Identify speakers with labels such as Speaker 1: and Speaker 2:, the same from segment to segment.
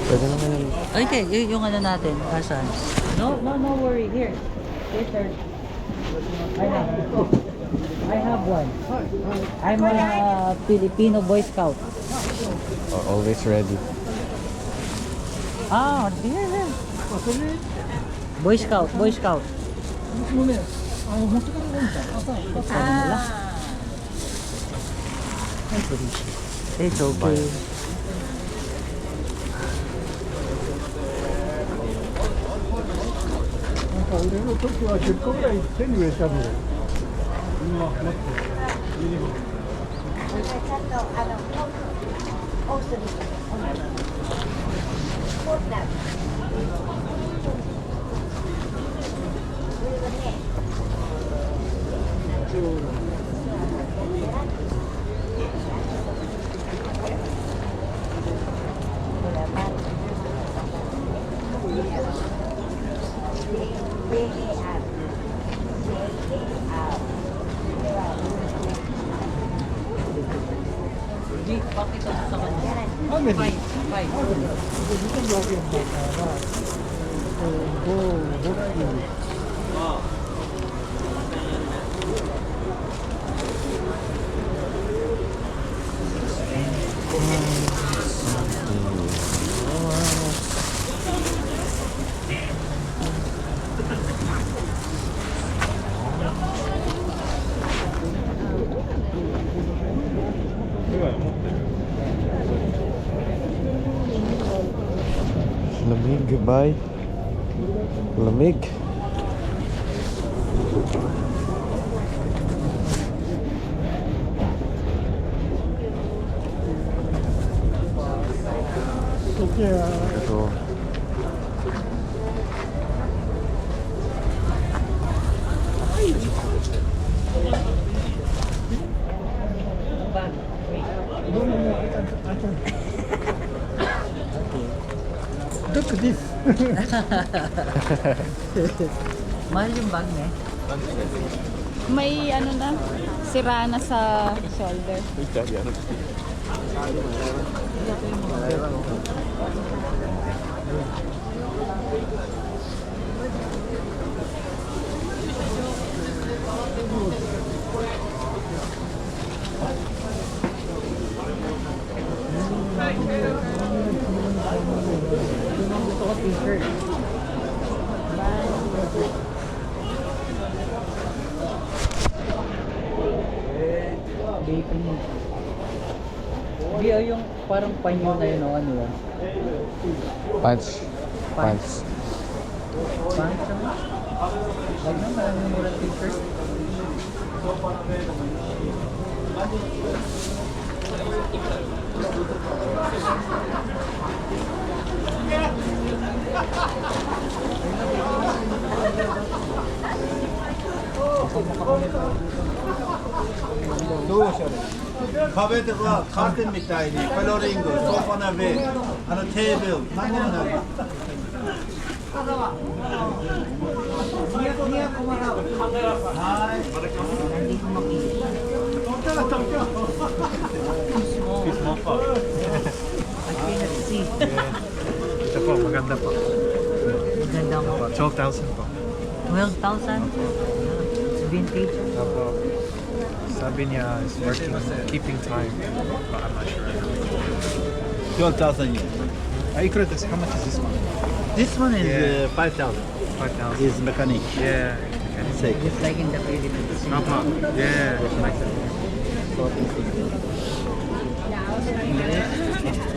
Speaker 1: Pwede naman yun.
Speaker 2: Okay, yung ano natin, asan? No worry. Here. Here, sir. I have one. I'm a Filipino Boy Scout.
Speaker 1: Always ready.
Speaker 2: Ah, here. Boy Scout. It's okay. Di, pakita mo sa kanya. Five.
Speaker 1: Lamig, goodbye. Lamig. Ito.
Speaker 3: Look at this.
Speaker 2: Mahal yung bag niya.
Speaker 4: May ano na, sira na sa shoulder.
Speaker 2: Gusto ko t-shirt. Baking. Di yung parang panyo na yun o ano yun?
Speaker 1: Pants.
Speaker 2: Pants naman? Wag na, maraming mura t-shirt.
Speaker 5: Kabete var, kartın miktarı, coloringo, sofana ve ana table, tamam mı?
Speaker 2: I cannot see.
Speaker 3: Ito po, maganda po.
Speaker 2: Maganda mo.
Speaker 3: 12,000 po.
Speaker 2: 12,000? It's vintage.
Speaker 3: Apo, sabi niya is working, keeping time. But I'm not sure.
Speaker 5: 12,000 yen.
Speaker 3: Ikura desu. How much is this one?
Speaker 5: This one is
Speaker 3: Yeah.
Speaker 5: 5,000.
Speaker 3: 5,000.
Speaker 5: Is mechanic.
Speaker 3: Yeah.
Speaker 5: Six.
Speaker 2: Just like in the Philippines.
Speaker 3: Apo. Yeah.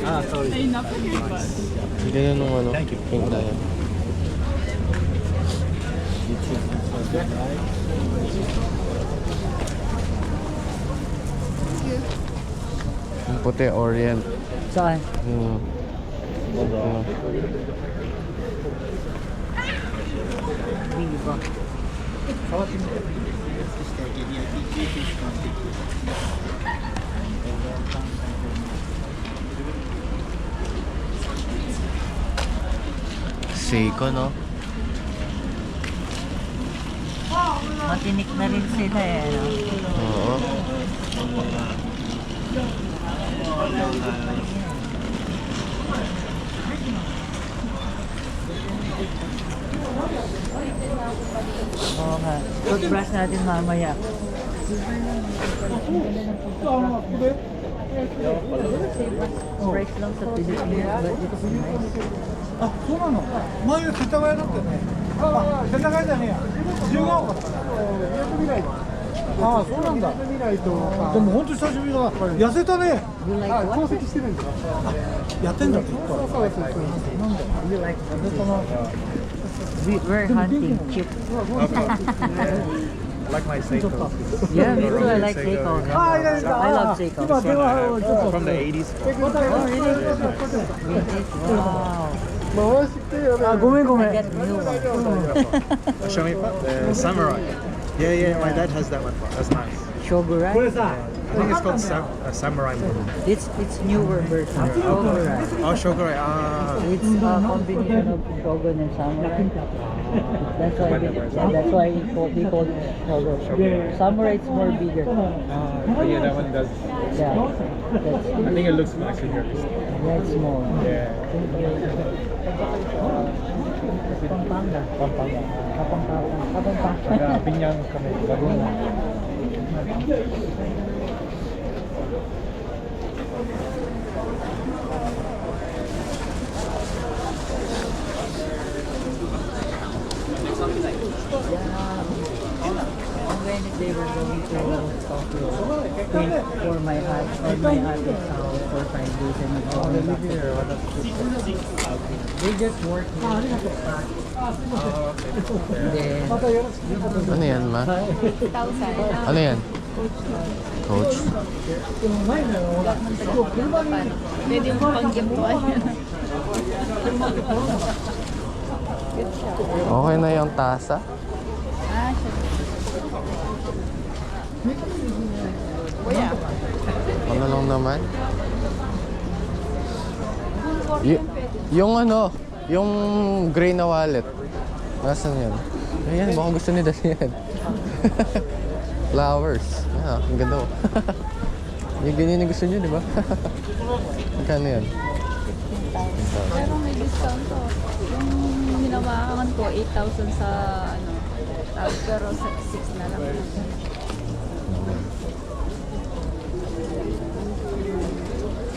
Speaker 5: Ah, sorry.
Speaker 1: Ganyan nung ano.
Speaker 5: Thank you.
Speaker 1: Pink na yan. Yung puti, Orient.
Speaker 2: Saan?
Speaker 1: Hmm. Ano?
Speaker 2: Viva.
Speaker 1: Seiko, no?
Speaker 2: Matinik na rin sila eh. No?
Speaker 1: Oo.
Speaker 2: Oo nga. Toothbrush natin mamaya. Price lang sa Pilipinas, but it's nice.
Speaker 6: あ、そうなの前世田谷だったよね。あ、世田谷じゃねえや。自由が丘だったね。ああ、そうなんだ。でも本当久しぶりだな。痩せたね。
Speaker 2: You like what?
Speaker 6: やってんだって言った。
Speaker 2: なんだ You like We're hunting chip.
Speaker 3: I like my Seiko.
Speaker 2: Yeah, me too. I like Seiko. I love Seiko.
Speaker 6: 今電話をちょっと。
Speaker 3: From the 80s.
Speaker 2: Oh, really? Wow.
Speaker 6: 回してよね。あ、ごめんごめん。
Speaker 2: I get new one.
Speaker 3: Show me the samurai. Yeah, yeah, my dad has that one. That's nice.
Speaker 6: こ
Speaker 2: Shogurai?
Speaker 6: れさ、
Speaker 3: I think it's called samurai mode.
Speaker 2: It's newer version. Shogurai.
Speaker 3: Oh, Shogurai. Ah.
Speaker 2: It's a combination of Shogun and Samurai. That's why he called it Shogun. Samurai is more bigger.
Speaker 3: Yeah, that one does.
Speaker 2: Yeah,
Speaker 3: I think it looks actually here.
Speaker 2: that's more.
Speaker 3: Yeah.
Speaker 2: Pampanga.
Speaker 3: Pampanga.
Speaker 2: Pampanga.
Speaker 3: Binyang kami. Laguna.
Speaker 2: On Wednesday we're going to Tokyo for my aunt or my aunt's house for 5 days and we're going back to they just work here. And then
Speaker 1: Ano yan, ma?
Speaker 4: 1,000.
Speaker 1: Ano yan? Coach?
Speaker 4: Pwede mo pang giveaway.
Speaker 1: Okay na yung tasa?
Speaker 4: Ah, siya. Kuya.
Speaker 1: Ano lang naman? Yung ano, yung gray na wallet. Nasaan yan? Ayan, baka gusto ni Daniel. Flowers. Ah, ang ganda oh. Yung ganyan yung gusto niyo, di ba? Magkano yan?
Speaker 4: Pero may discount to. Yung hinawakan ko, 8,000 sa ano, pero 6 na lang.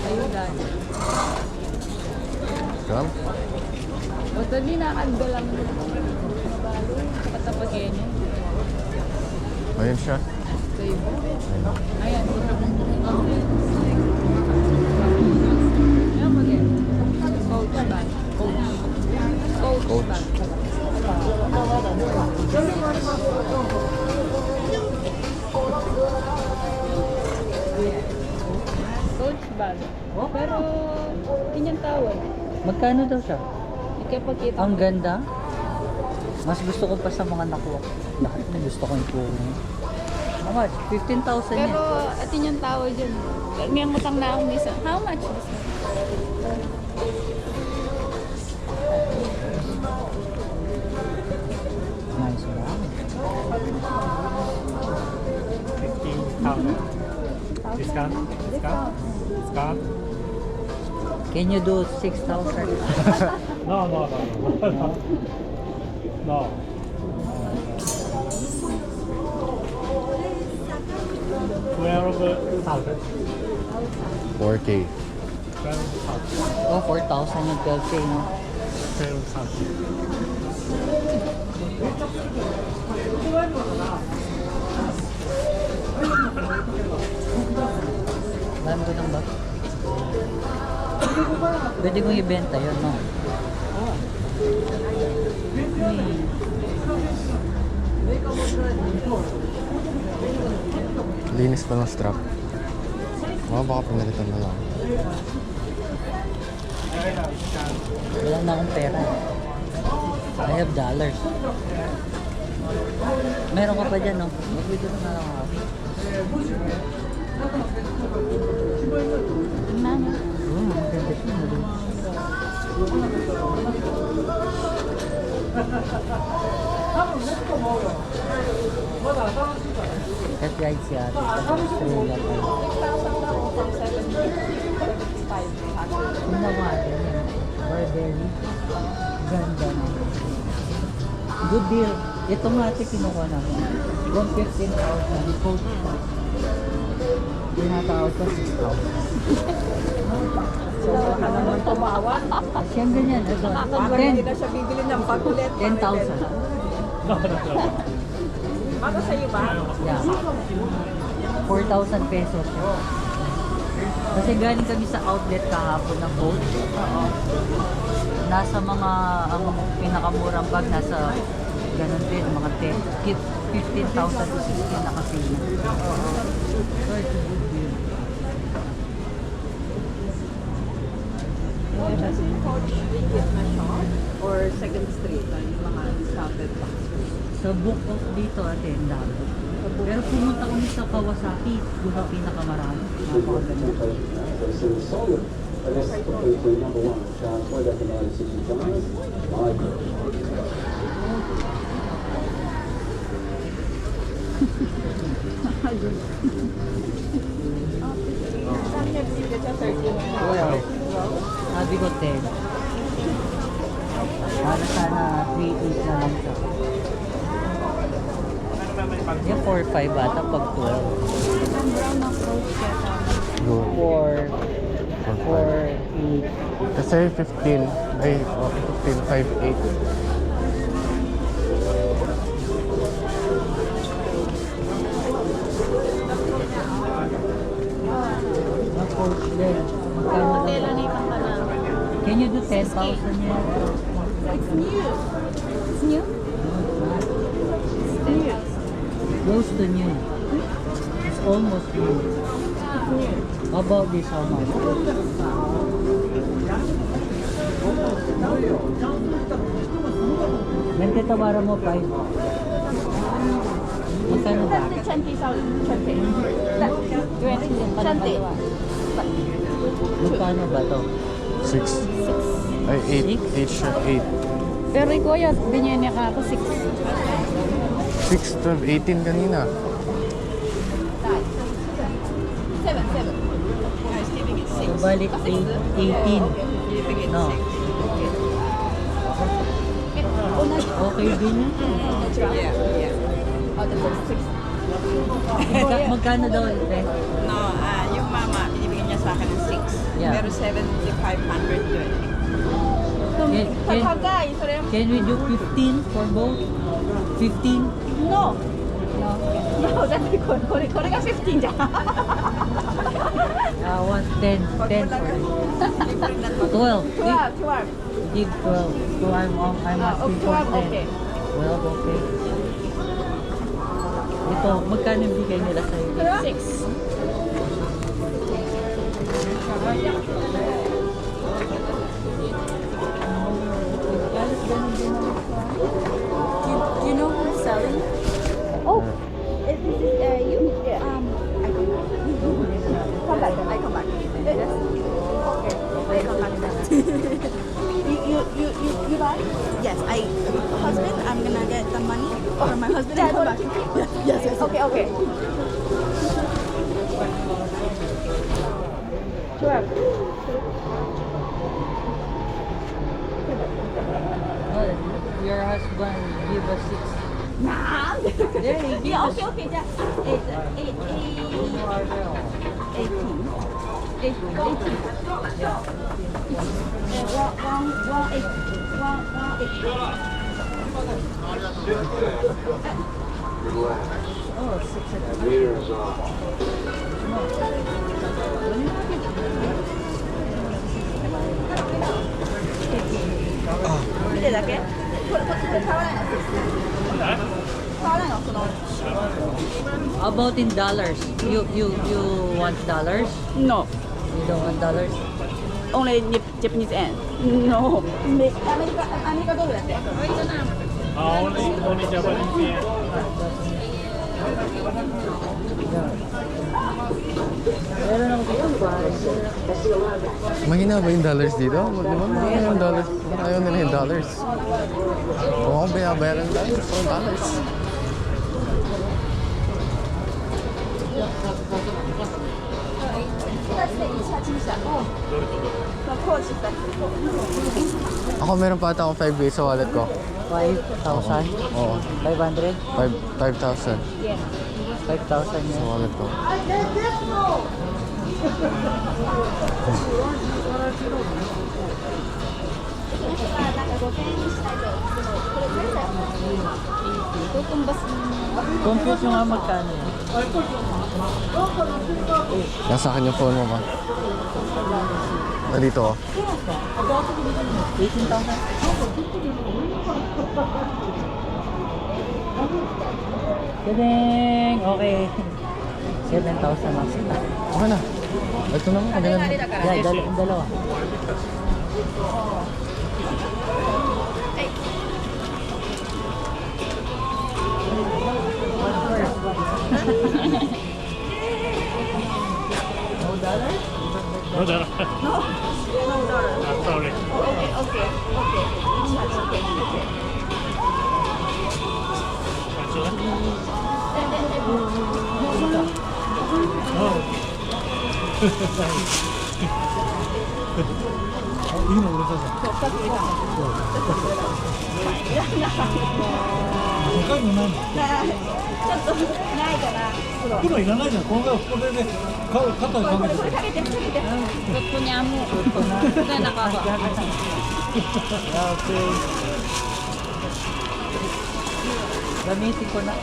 Speaker 4: Ayun dahil.
Speaker 1: Come?
Speaker 4: O dali na kagdalang katapagin yun.
Speaker 1: Ayun siya.
Speaker 4: Kayo. Ayan. Ayan mag-e. Coach bag. Coach bag. Coach bag. Pero, inyang tawag.
Speaker 2: magkano daw siya?
Speaker 4: Ikapagkita.
Speaker 2: Ang ganda. Mas gusto ko pa sa mga nakuha. Lahat na gusto ko yung puro. How much? 15,000 yan.
Speaker 4: Pero, at inyang tawag dyan. May utang na akong isa. How much is this?
Speaker 2: Nice one.
Speaker 3: 15,000. Discount? Discount? Discount?
Speaker 2: Can you do 6,000?
Speaker 3: No, no, no, no. No. Twelve thousand.
Speaker 1: 4K.
Speaker 3: 12,000.
Speaker 2: Oh, 4,000 yung 12K, no?
Speaker 3: 12,000.
Speaker 2: Dami ko ng bag. Pwede kong ibenta yun, no?
Speaker 1: Linis pa ng strap. Baka pinalitan na lang.
Speaker 2: Wala na akong pera. I have dollars. Meron ka pa dyan, no? Mag-video na lang ako.
Speaker 4: Tingnan niyo.
Speaker 2: Ang ganda siya. Cat ride siya. Australia pa.
Speaker 4: 6,000 daw, 7.
Speaker 2: Good deal. Ito nga ate kinuha namin. From 15,000. Coach. Tinatawag ko 6,000.
Speaker 4: Naman tumawa.
Speaker 2: Siyang ganyan. Ito.
Speaker 4: Nakakagwala hindi na siya bibili ng bagulet.
Speaker 2: 10,000.
Speaker 4: Baka sa'yo ba?
Speaker 2: Yeah. 4,000 pesos. Kasi galing kami sa outlet kahapon ng Coach. Nasa mga, ang pinakamurang bag, nasa ganun din, mga 15,000 to 16 na kasi. So it's a good deal.
Speaker 4: Or second street, yung mga discounted box.
Speaker 2: Sa book of dito ate, ang dami. Pero pumunta kami sa Kawasaki, doon ang pinakamarami. Napakaganda. Sabi ko 10. Para sana 3-8 na lang siya. Yung 4-5 bata pag 12.
Speaker 4: Brown ng coach kaya
Speaker 2: 4, 4, 8.
Speaker 1: Kasi 15, ay, 15, 5, 8.
Speaker 2: Na coach din. Magkano
Speaker 4: Tela
Speaker 2: lang?
Speaker 4: na itang ka na.
Speaker 2: Can you do 10,000 yan?
Speaker 4: It's new. It's new? It's new.
Speaker 2: Close to new. It's almost new. How about this? How much? Mente tawara mo 5. Magkano ba?
Speaker 4: 20,000.
Speaker 2: Magkano ba to?
Speaker 1: 6. Ay, 8. 8 siya, 8.
Speaker 4: Pero ikaw yun, binyan niya ka ako 6.
Speaker 1: 6, 12, 18 kanina.
Speaker 4: 7.
Speaker 2: So, balik 18. No. Okay din yun.
Speaker 4: Oh, the first 6.
Speaker 2: Magkano daw rent?
Speaker 7: No, yung mama, binibigyan niya sa akin ng 6.
Speaker 2: Yeah.
Speaker 7: Pero 7,500 yun.
Speaker 2: Can we do 15 for both? 15?
Speaker 4: No. No, that's because これが15じゃん。
Speaker 2: One, 10 for 12.
Speaker 4: 12.
Speaker 2: Give 12. So I'm asking for 10.
Speaker 4: 12, okay.
Speaker 2: 12, okay. Ito, magkano bigay nila sa'yo?
Speaker 4: 6. Do you know who's selling? Oh, is this you? I come back. I come back. Yes. Okay. I come back then. You buy?
Speaker 7: Yes, husband, I'm gonna get the money for my husband and come back.
Speaker 4: Yes. Okay. Sure.
Speaker 2: Your husband give us 6.
Speaker 4: Nah.
Speaker 2: There, he give
Speaker 4: Yeah,
Speaker 2: us
Speaker 4: okay. Just 18. 18.
Speaker 2: Yeah.
Speaker 4: 1.
Speaker 2: Oh, 6.
Speaker 7: Mire, ¿da qué?
Speaker 4: これ買わないの？買わないの？その
Speaker 2: How about in dollars? You want dollars?
Speaker 7: No,
Speaker 2: You don't want dollars?
Speaker 7: only Japanese yen. No.
Speaker 4: アメリカドルだって。
Speaker 2: Meron ako dito pare.
Speaker 1: Mahina ba yung dollars dito? Di ba mahina yung dollars? Ayaw nila yung dollars. Kung ako binabayaran ng dollars, so dollars. Ako meron pa ata akong 5 days sa wallet ko.
Speaker 2: 5,000?
Speaker 1: Oo.
Speaker 2: 500?
Speaker 1: 5,000
Speaker 2: 5,000
Speaker 1: sa
Speaker 2: yan.
Speaker 1: wallet ko.
Speaker 2: Compute nyo nga magkano yan.
Speaker 1: Nasa akin yung phone mo ba? Nandito oh.
Speaker 2: 18,000? Gading! Okay. 7,000 lang sila.
Speaker 1: Okay na. Ito naman. Ang ganda.
Speaker 2: Yeah, dalawa.
Speaker 3: No dollar. Sorry.
Speaker 6: 이거 먹으러 사자. 색깔이 뭐 나네.
Speaker 4: ちょっとないから
Speaker 6: 그럼 일어나잖아. 뭔가 꼬리에 갖다 가면 돼.
Speaker 4: かけてかけて
Speaker 2: Okay. Gamitin ko na.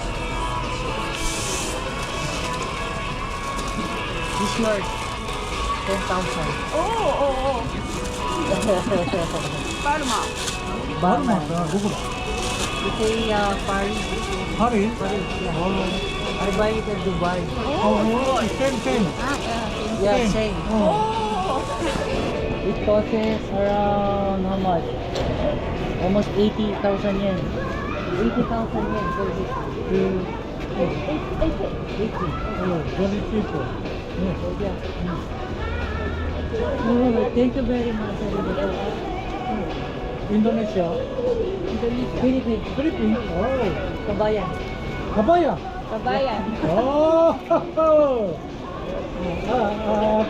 Speaker 2: This yours. 10,000.
Speaker 4: おおバルマ
Speaker 2: Barman.
Speaker 6: 누구다?
Speaker 2: Ito yung Paris.
Speaker 6: 파리?
Speaker 2: Yeah. I buy it in Dubai.
Speaker 6: 땡땡.
Speaker 2: Yeah, same. It costs around how much? Almost 80,000 yen. 80,000 yen for this. 80.
Speaker 6: very cheap.
Speaker 2: Oh, thank you very much.
Speaker 6: 인도네시아.
Speaker 2: Philippines.
Speaker 6: 필리핀. 오.
Speaker 2: Kabayan.
Speaker 6: 가봐야.
Speaker 2: Kabayan.
Speaker 6: 오.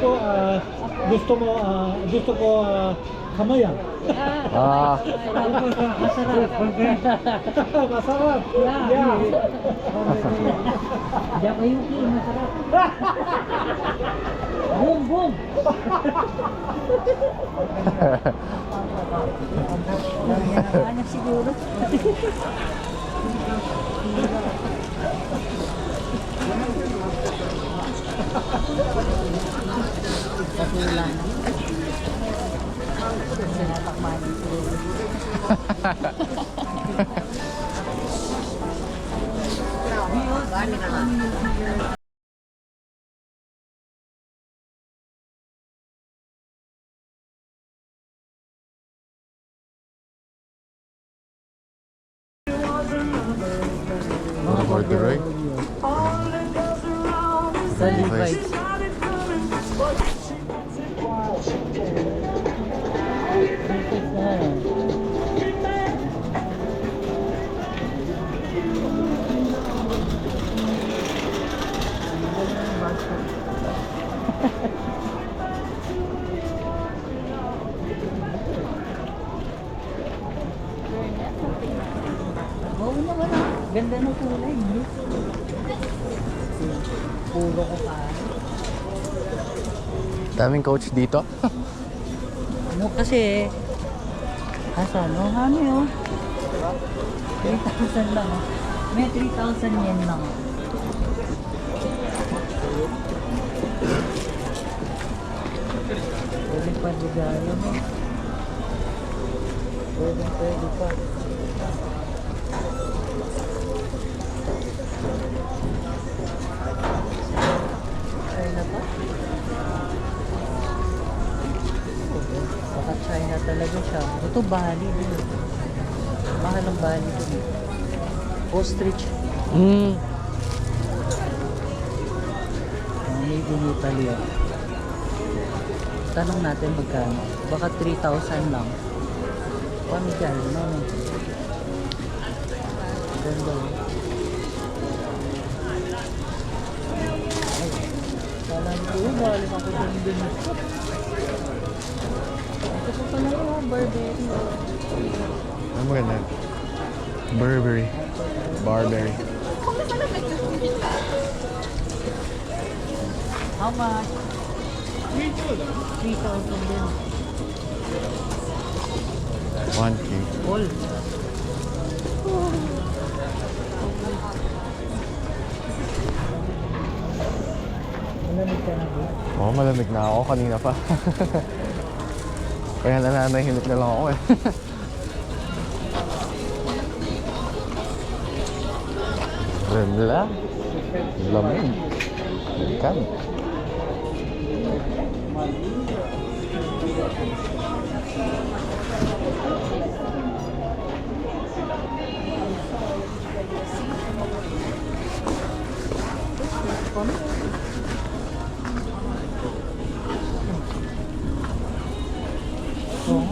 Speaker 6: 또 gusto ko kamaya.
Speaker 1: Ah.
Speaker 6: Masarap.
Speaker 2: Yeah. Japayuki, masarap. Boom, boom. Ano siguro? Katulang. Sinatakman siguro.
Speaker 1: Mga corduroy.
Speaker 2: Sa Levi's. Levi's na yan. Oo naman ah. Ganda ng kulay. Puro ko pa.
Speaker 1: Daming coach dito.
Speaker 2: Ano kasi, ano yun? 3,000 lang. May 3,000 yen lang. Pwede pa regalo mo. Pwede pa. China pa? Baka China talaga siya. Ito Bali din. Mahal ang Bali din. Ostrich. Made in Italy. Tanong natin magkano. Baka 3,000 lang. Paano dyan? No? Ganda. Ay, kala ko, balik ako din. Ito po pala yung Burberry.
Speaker 1: Ano maganda? Burberry. Barberry.
Speaker 2: How much? 3,000 din.
Speaker 1: 1K.
Speaker 2: All. Malamig ka na ba?
Speaker 1: Oo, malamig na ako. Kanina pa. Kaya nananahinip na lang ako eh. Remla. Lamig. Ikan.
Speaker 2: Oo.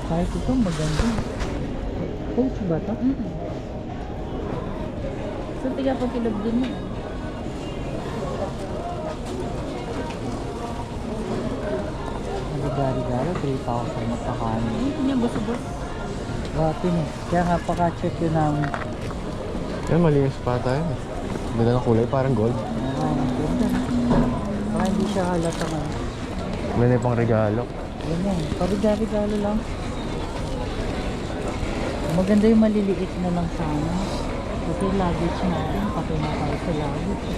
Speaker 2: Kahit ito maganda. Coach ba ito?
Speaker 4: So, tiga po kilog din yun.
Speaker 2: Regalo 3,000 na pa kanin.
Speaker 4: Hindi niya buso-bus.
Speaker 2: Grabe no. Kaya nga paka-check yun namin.
Speaker 1: Yan, malinis pa tayo. Ganda ng kulay, parang gold.
Speaker 2: Ang ganda. Baka hindi siya halata nga.
Speaker 1: May na pang regalo.
Speaker 2: Yan yan. Parigalo lang. Maganda yung maliliit na lang sana. Kasi luggage natin. Pati na tayo sa luggage.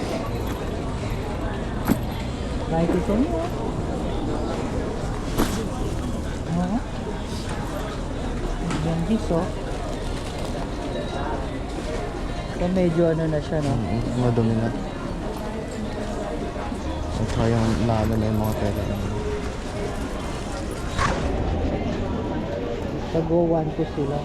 Speaker 2: Kahit ito mo. Oo. Yan diso. So medyo ano na siya no.
Speaker 1: Madumi na. At saka yung naano na yung mga pera.
Speaker 2: Taguan ko sila.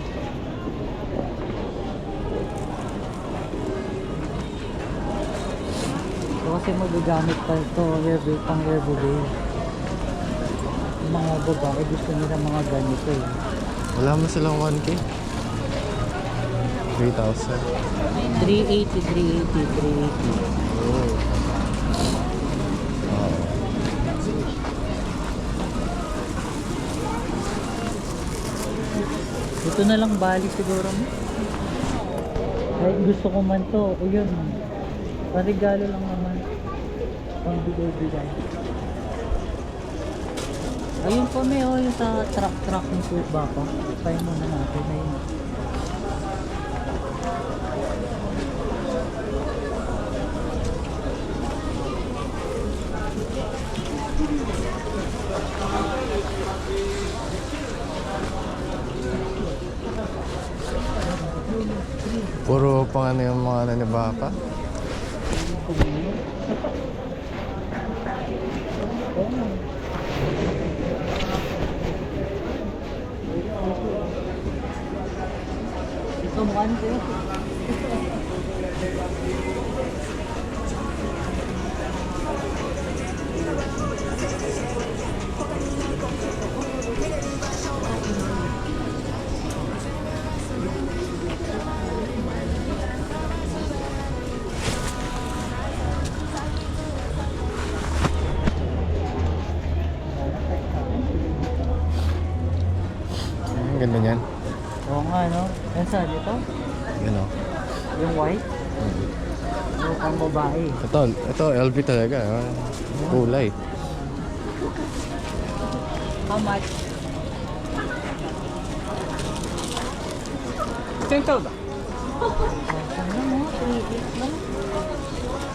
Speaker 2: So kasi magagamit pa ito pang everyday. Yung mga babae gusto nila mga ganito eh.
Speaker 1: Wala mo silang 1K. 3,000.
Speaker 2: 380.
Speaker 1: Oh.
Speaker 2: Ito na lang bali siguro mo. Kahit gusto ko man to, o yun. Parigalo lang naman. Pambigay-bigay. Ayun pa may yung sa truck ng sweet baka. Try muna natin. Ayun.
Speaker 1: Puro pang ano yung mga naniba pa.
Speaker 2: Ito mukha nito.
Speaker 1: Ganda niyan.
Speaker 2: Oo nga no. Yan saan ito?
Speaker 1: Yan o.
Speaker 2: Yung white? Yung pang babae.
Speaker 1: Ito LV talaga. Kulay.
Speaker 2: How much?
Speaker 3: 10,000.
Speaker 2: Ano mo? 3.8 lang.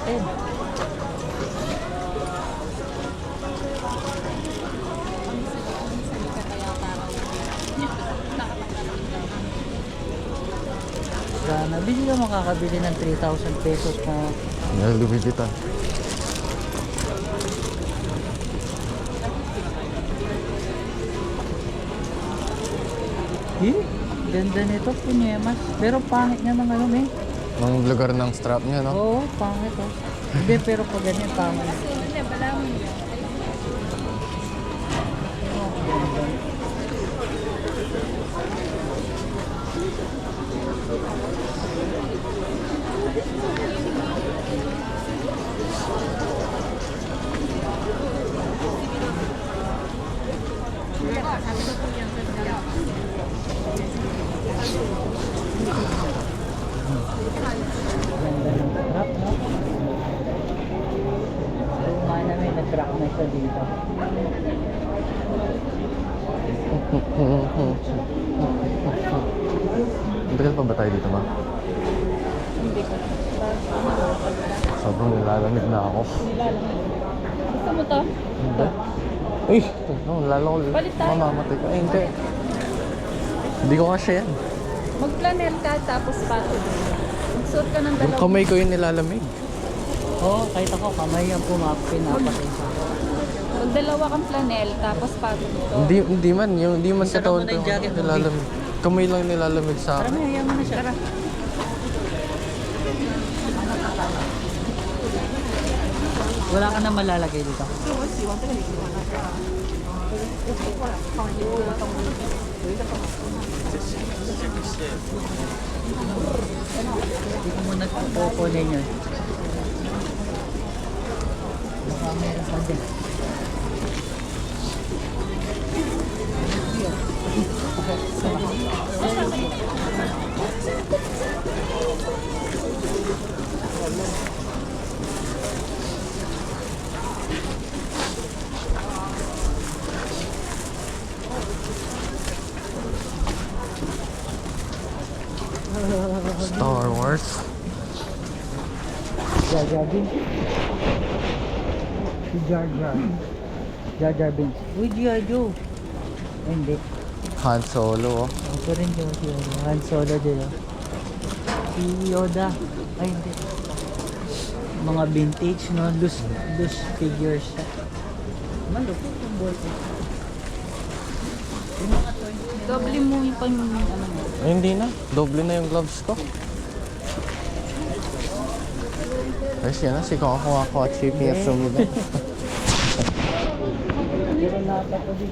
Speaker 2: 10. Sana, bili ka makakabili ng 3,000 pesos na
Speaker 1: Louis Vuitton.
Speaker 2: ganda nito, Punemas. Pero pangit nga ng ano eh.
Speaker 1: Ang lugar ng strap niya, no?
Speaker 2: Oo, pangit oh. Hindi, pero pag ganyan, tama na. nag-crack na siya dito.
Speaker 1: Tagal pa ba tayo dito ba?
Speaker 4: Hindi ko.
Speaker 1: Sobrang nilalamig na ako.
Speaker 4: Gusto mo to?
Speaker 1: Hindi. Uy! Lalo ko
Speaker 4: Balik tayo.
Speaker 1: mamamatay ka. Hindi. Hindi ko kasi yan.
Speaker 4: Mag-planel ka tapos pato. Magsuot ka ng
Speaker 1: Yung
Speaker 4: dalawang.
Speaker 1: kamay ko yung nilalamig.
Speaker 2: Oo, kahit ako, kamay ang pinapatay sa akin.
Speaker 4: Magdalawa kang planel tapos pato dito.
Speaker 1: Hindi man. Hindi man
Speaker 2: Isa
Speaker 1: katawan
Speaker 2: naman na yung
Speaker 1: ko
Speaker 2: jacket mo,
Speaker 1: nilalamig. Kamay lang nilalamig sa
Speaker 2: Tara
Speaker 1: akin.
Speaker 2: na, hayaan mo na siya. Wala ka na malalagay dito. Hindi ko muna kukunin yun. Baka meron pa din.
Speaker 1: Star Wars.
Speaker 2: Jar Jar Binks. Si Jar Jar. Jar Jar Binks. Uy, G.I. Joe. Ay, hindi.
Speaker 1: Han Solo. Oh.
Speaker 2: Ito rin yung si Han Solo din. Oh. Si Yoda. Ay, hindi. Mga vintage, no? Loose figures. Malupit yung boy ko. Yung mga toys nila.
Speaker 4: Doble mo yung pang ano mo.
Speaker 1: Ay, hindi na. Doble na yung gloves ko. Ay, siya na. Si Koko at Chippy at Sumiba.
Speaker 2: Pero nata ko din.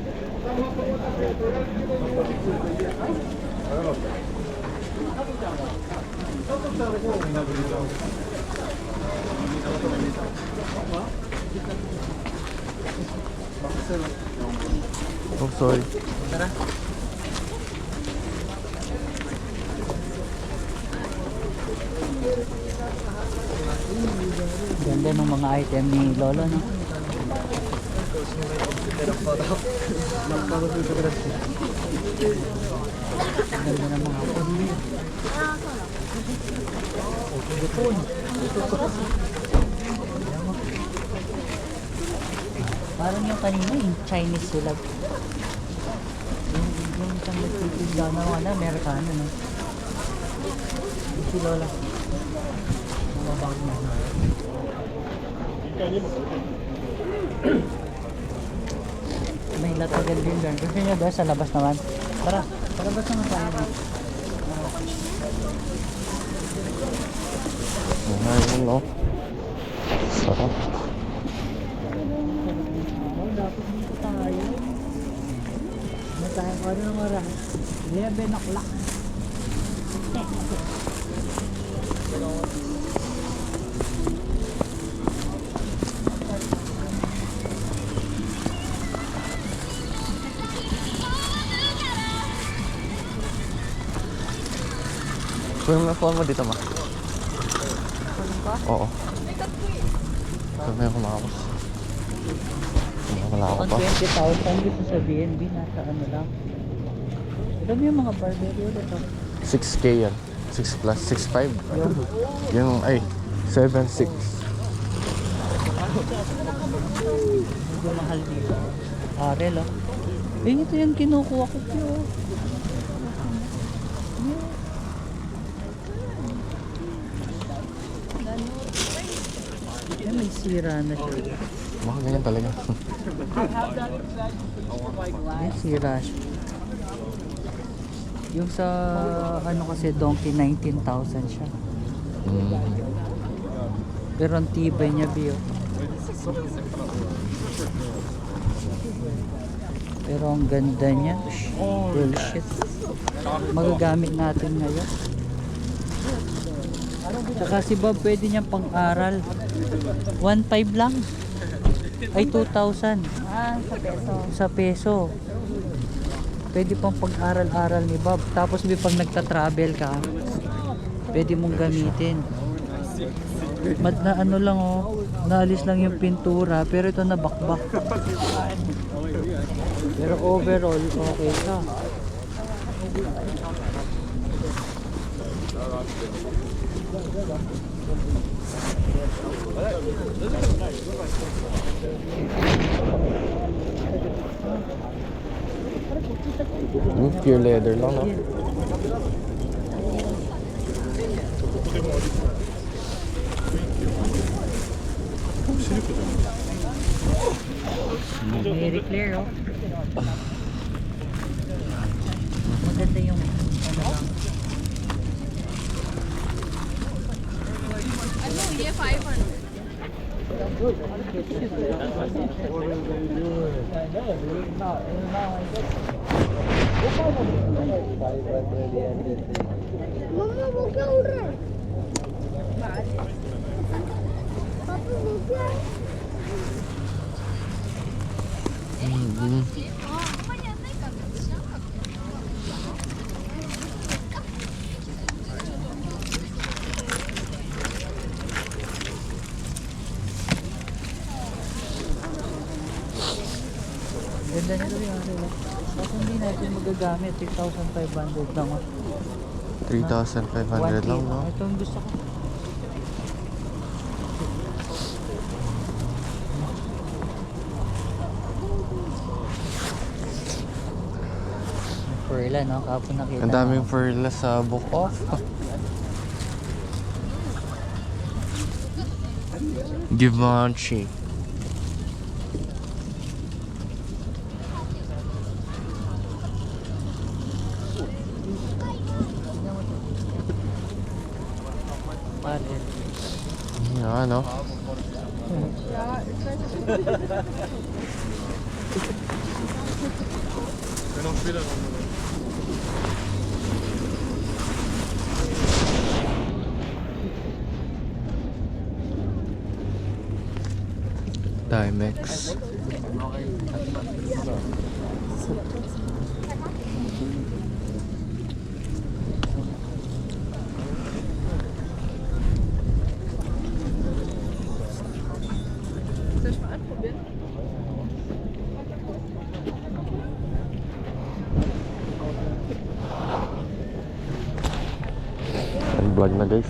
Speaker 1: Oh, sorry.
Speaker 2: Tara. Ganda ng mga item ni Lolo, no? Ganda ng mga pamili. Lupon. Parang yung kanina, yung Chinese sulag. Yung isang nagtitigla na wala, Amerikano, no? Yung si Lola. Mga bag na. May latagan din doon. Gusto nyo doon sa labas naman? Tara, sa labas naman tayo.
Speaker 1: Ayun, no? Sarap.
Speaker 2: Dapat dito tayo. Ano tayo? Ano nang oras? 11 o'clock.
Speaker 1: Kunin mo yung phone mo dito, ma. Oo. Sabi mo kumakapas. Wala ako
Speaker 2: Ang
Speaker 1: pa.
Speaker 2: 20,000 dito sa BNB, nasa ano lang. Alam mo yung mga barbero dito?
Speaker 1: 6K yan. 6 plus 6.5.
Speaker 2: Yung
Speaker 1: Yung, ay, 7.6.
Speaker 2: medyo mahal dito. Arel, oh. Eh, ito yung kinukuha ko. Oh. May sira na siya.
Speaker 1: Baka ganyan talaga.
Speaker 2: May sira siya. Yung sa ano kasi Donkey 19,000 siya. Pero ang tibay niya, Bio. Pero ang ganda niya. Bullshit. Magagamit natin ngayon. Tsaka si Bob pwede niyang pang-aral. 1.5 lang. Ay 2,000
Speaker 4: Ah, sa peso.
Speaker 2: sa peso. Pwede pang pag-aral-aral ni Bob. Tapos pag nagta-travel ka, pwede mong gamitin. Na ano lang oh, naalis lang yung pintura pero ito nabakbak. Pero overall okay ka.
Speaker 1: Pure leather lang, no?
Speaker 2: Very clear oh. Maganda yung ano lang.
Speaker 4: मम्मा वो क्या उड़ रहा है पापा वो क्या है
Speaker 2: Ganda nito yung ano lang. Bakit hindi natin magagamit? 6,500 lang oh.
Speaker 1: 3,500 lang, no?
Speaker 2: Ito ang gusto ko. Perla, no? Kapon nakita.
Speaker 1: Ang daming perla sa book off. Givenchy.
Speaker 2: Pare.
Speaker 1: Yan, no? Timex. Vlog na guys.